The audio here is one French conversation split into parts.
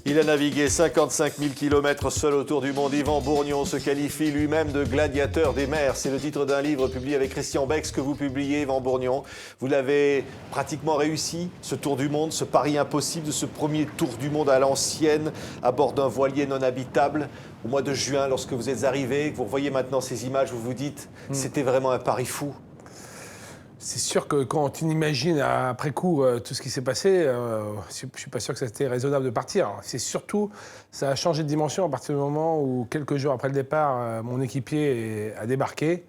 Il a navigué 55 000 km seul autour du monde. Yvan Bourgnon se qualifie lui-même de gladiateur des mers. C'est le titre d'un livre publié avec Christian Bex que vous publiez, Yvan Bourgnon. Vous l'avez pratiquement réussi, ce tour du monde, ce pari impossible de ce premier tour du monde à l'ancienne, à bord d'un voilier non habitable. Au mois de juin, lorsque vous êtes arrivé, que vous revoyez maintenant ces images, vous vous dites c'était vraiment un pari fou. C'est sûr que quand on imagine après coup tout ce qui s'est passé, je ne suis pas sûr que c'était raisonnable de partir. C'est surtout, ça a changé de dimension à partir du moment où, quelques jours après le départ, mon équipier a débarqué.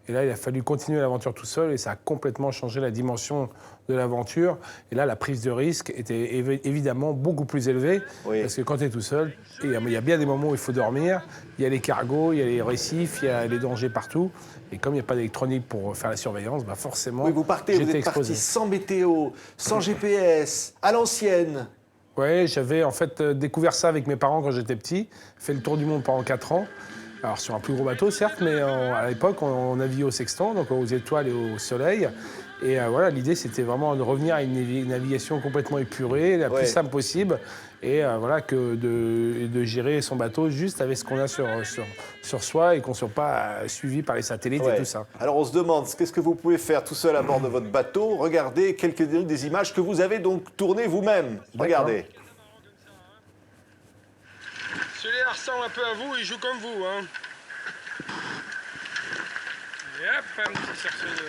Et là, il a fallu continuer l'aventure tout seul et ça a complètement changé la dimension de l'aventure. Et là, la prise de risque était évidemment beaucoup plus élevée. Oui. Parce que quand tu es tout seul, il y a bien des moments où il faut dormir. Il y a les cargos, il y a les récifs, il y a les dangers partout. Et comme il n'y a pas d'électronique pour faire la surveillance, bah forcément, vous êtes parti sans météo, sans GPS, à l'ancienne. Oui, j'avais en fait découvert ça avec mes parents quand j'étais petit, fait le tour du monde pendant 4 ans. Alors sur un plus gros bateau, certes, mais à l'époque, on naviguait au sextant, donc aux étoiles et au soleil. Et voilà, l'idée, c'était vraiment de revenir à une navigation complètement épurée, la plus simple possible, et voilà, que de gérer son bateau juste avec ce qu'on a sur soi et qu'on ne soit pas suivi par les satellites et tout ça. Alors on se demande, qu'est-ce que vous pouvez faire tout seul à bord de votre bateau? Regardez quelques-unes des images que vous avez donc tournées vous-même. Regardez. Celui-là ressemble un peu à vous, il joue comme vous. Hein. Et hop, un petit cerceau de...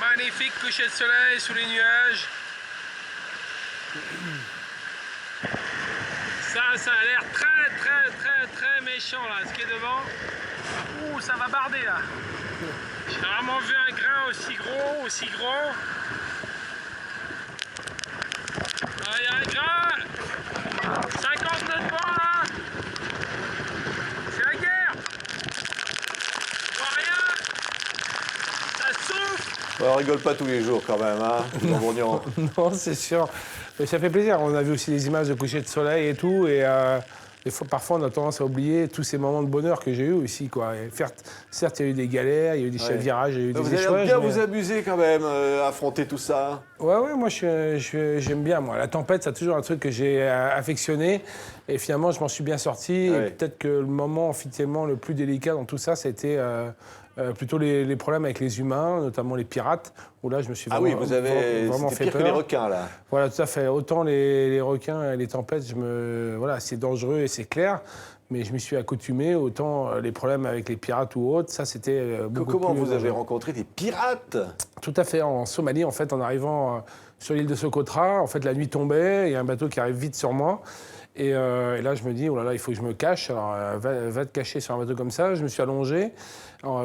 Magnifique coucher de soleil sous les nuages. Ça a l'air très méchant là, ce qui est devant. Ouh, ça va barder là. J'ai vraiment vu un grain aussi gros. Il y a un grain, 50 nœuds de vent là, c'est la guerre, on voit rien, ça souffle. On rigole pas tous les jours quand même, hein, Yvan Bourgnon. Non, c'est sûr, mais ça fait plaisir, on a vu aussi des images de coucher de soleil et tout, et des fois, parfois on a tendance à oublier tous ces moments de bonheur que j'ai eu aussi, quoi. Et certes, il y a eu des galères, il y a eu des chavirages, il y a eu des échouages. Vous allez bien vous amuser quand même, affronter tout ça. Ouais, moi j'aime bien. Moi, la tempête, c'est toujours un truc que j'ai affectionné. Et finalement, je m'en suis bien sorti. Et peut-être que le moment officiellement le plus délicat dans tout ça, c'était plutôt les problèmes avec les humains, notamment les pirates, où là, je me suis vraiment, vous avez vraiment fait pire peur. Que les requins, là. Voilà, tout à fait. Autant les requins et les tempêtes, voilà, c'est dangereux et c'est clair. Mais je m'y suis accoutumé, autant les problèmes avec les pirates ou autres, ça c'était beaucoup Comment plus vous avez rencontré des pirates? Tout à fait, en Somalie, en fait, en arrivant sur l'île de Socotra, en fait, la nuit tombait, il y a un bateau qui arrive vite sur moi. Et là, je me dis, oh là là, il faut que je me cache. Alors, va te cacher sur un bateau comme ça. Je me suis allongé,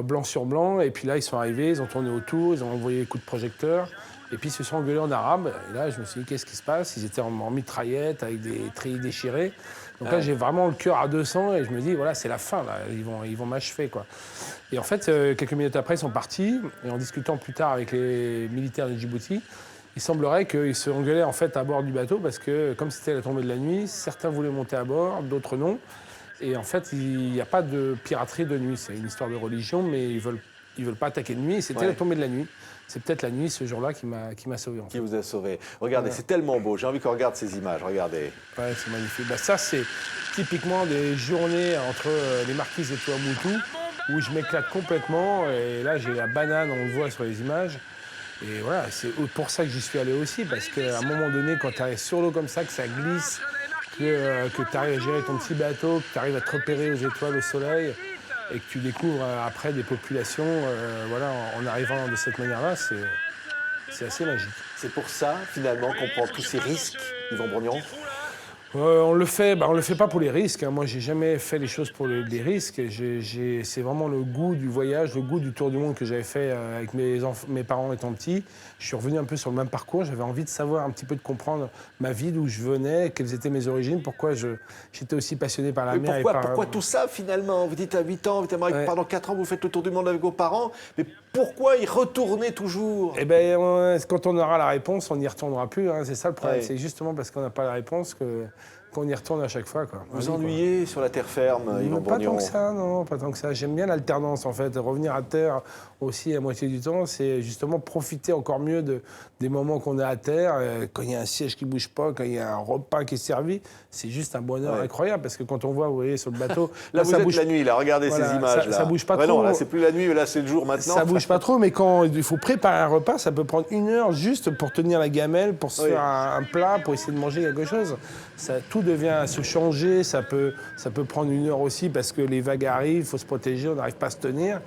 blanc sur blanc. Et puis là, ils sont arrivés, ils ont tourné autour, ils ont envoyé des coups de projecteur. Et puis, ils se sont engueulés en arabe. Et là, je me suis dit, qu'est-ce qui se passe? Ils étaient en mitraillette, avec des treillis déchirés. Donc là, j'ai vraiment le cœur à 200 et je me dis, voilà, c'est la fin, là. Ils vont m'achever, quoi. Et en fait, quelques minutes après, ils sont partis. Et en discutant plus tard avec les militaires de Djibouti, il semblerait qu'ils se engueulaient en fait à bord du bateau parce que, comme c'était la tombée de la nuit, certains voulaient monter à bord, d'autres non. Et en fait, il n'y a pas de piraterie de nuit. C'est une histoire de religion, mais ils veulent pas attaquer de nuit. Et c'était la tombée de la nuit. C'est peut-être la nuit, ce jour-là, qui m'a sauvé. En fait. Qui vous a sauvé. Regardez, c'est tellement beau. J'ai envie qu'on regarde ces images. Regardez. Ouais, c'est magnifique. Ça, c'est typiquement des journées entre les Marquises et Tuamotu où je m'éclate complètement. Et là, j'ai la banane, on le voit sur les images. Et voilà, c'est pour ça que j'y suis allé aussi, parce qu'à un moment donné, quand tu arrives sur l'eau comme ça, que ça glisse, que tu arrives à gérer ton petit bateau, que tu arrives à te repérer aux étoiles, au soleil, et que tu découvres après des populations, voilà, en arrivant de cette manière-là, c'est assez magique. C'est pour ça, finalement, qu'on prend tous ces risques, Yvan Bourgnon? On le fait pas pour les risques. Hein. Moi, j'ai jamais fait les choses pour les risques. C'est vraiment le goût du voyage, le goût du tour du monde que j'avais fait avec mes parents étant petits. Je suis revenu un peu sur le même parcours. J'avais envie de savoir un petit peu, de comprendre ma vie, d'où je venais, quelles étaient mes origines, pourquoi j'étais aussi passionné par la mer. Pourquoi tout ça, finalement? Vous dites à 8 ans, pendant 4 ans, vous faites le tour du monde avec vos parents. Mais pourquoi y retourner toujours? Eh bien, quand on aura la réponse, on n'y retournera plus. Hein. C'est ça le problème. Ouais. C'est justement parce qu'on n'a pas la réponse qu'on y retourne à chaque fois, quoi. Vous Quoi. ennuyez sur la terre ferme, Yvan Pas Bourgnon? tant que ça, non, pas tant que ça. J'aime bien l'alternance, en fait. Revenir à terre aussi à moitié du temps, c'est justement profiter encore mieux des moments qu'on a à terre. Quand il y a un siège qui bouge pas, quand il y a un repas qui est servi, c'est juste un bonheur incroyable. Parce que quand on voit, vous voyez, sur le bateau... Là, vous ça êtes bouge... la nuit, là, regardez Voilà, ces images. ça bouge pas trop. Non, là, c'est plus la nuit, mais là, c'est le jour maintenant. Ça bouge pas trop, mais quand il faut préparer un repas, ça peut prendre 1 heure juste pour tenir la gamelle, pour se faire un plat, pour essayer de manger quelque chose. Tout devient à se changer, ça peut prendre 1 heure aussi parce que les vagues arrivent, il faut se protéger, on n'arrive pas à se tenir.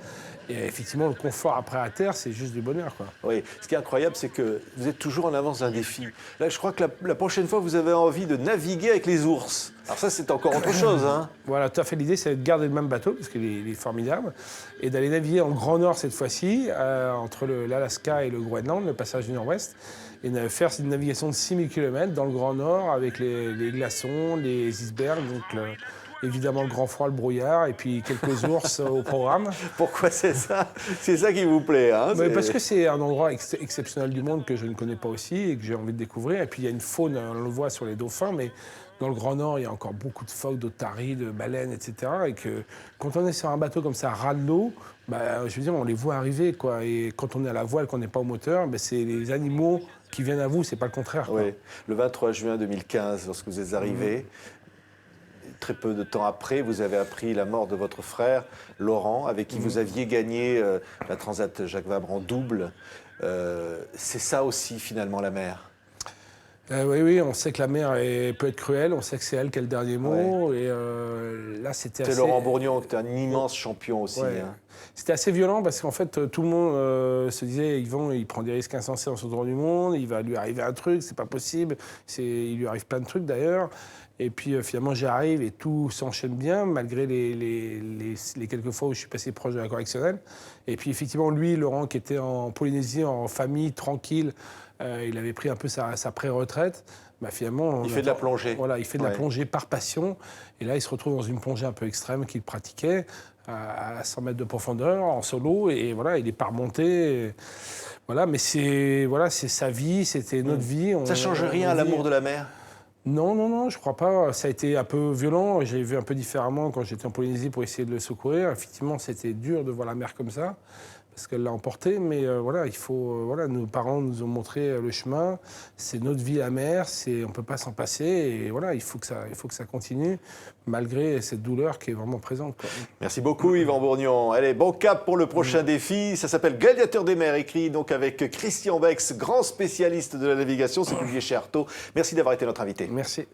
Et effectivement, le confort après à terre, c'est juste du bonheur, quoi. Oui, ce qui est incroyable, c'est que vous êtes toujours en avance d'un défi. Là, je crois que la prochaine fois, vous avez envie de naviguer avec les ours. Alors ça, c'est encore autre chose, hein. Voilà, tout à fait. L'idée, c'est de garder le même bateau, parce qu'il est formidable, et d'aller naviguer en Grand Nord cette fois-ci, entre l'Alaska et le Groenland, le passage du Nord-Ouest, et de faire une navigation de 6000 km dans le Grand Nord, avec les glaçons, les icebergs, donc évidemment le grand froid, le brouillard, et puis quelques ours au programme. Pourquoi c'est ça? C'est ça qui vous plaît, hein? Mais parce que c'est un endroit exceptionnel du monde que je ne connais pas aussi et que j'ai envie de découvrir. Et puis il y a une faune, on le voit sur les dauphins, mais dans le Grand Nord, il y a encore beaucoup de phoques, d'otaries, de baleines, etc. Et que quand on est sur un bateau comme ça, à ras de l'eau, je veux dire, on les voit arriver, quoi. Et quand on est à la voile, qu'on n'est pas au moteur, c'est les animaux qui viennent à vous, c'est pas le contraire, quoi. Oui, le 23 juin 2015, lorsque vous êtes arrivé, très peu de temps après, vous avez appris la mort de votre frère, Laurent, avec qui vous aviez gagné la Transat Jacques Vabre en double. C'est ça aussi, finalement, la mer. Oui, on sait que la mer peut être cruelle, on sait que c'est elle qui a le dernier mot. Et là, c'était assez... Laurent Bourgnon, qui était un immense champion aussi. Ouais. Hein. C'était assez violent parce qu'en fait, tout le monde se disait Yvan, il prend des risques insensés en ce droit du monde, il va lui arriver un truc, c'est pas possible. Il lui arrive plein de trucs d'ailleurs. Et puis finalement, j'arrive et tout s'enchaîne bien, malgré les quelques fois où je suis passé proche de la correctionnelle. Et puis effectivement, lui, Laurent, qui était en Polynésie, en famille, tranquille, il avait pris un peu sa pré-retraite. Finalement, il fait de la plongée. Voilà, il fait de la plongée par passion. Et là, il se retrouve dans une plongée un peu extrême qu'il pratiquait à 100 mètres de profondeur, en solo. Et voilà, il est pas remonté. Voilà, mais c'est sa vie, c'était notre vie. Ça change rien à l'amour de la mer? Non, je crois pas. Ça a été un peu violent. Je l'ai vu un peu différemment quand j'étais en Polynésie pour essayer de le secourir. Effectivement, c'était dur de voir la mer comme ça, parce qu'elle l'a emporté. Mais nos parents nous ont montré le chemin. C'est notre vie à mer. On ne peut pas s'en passer. Et voilà, il faut que ça continue, malgré cette douleur qui est vraiment présente, quoi. Merci beaucoup, Yvan Bourgnon. Allez, bon cap pour le prochain défi. Ça s'appelle Gladiateur des mers, écrit donc avec Christian Bex, grand spécialiste de la navigation. C'est publié chez Artaud. Merci d'avoir été notre invité. Merci.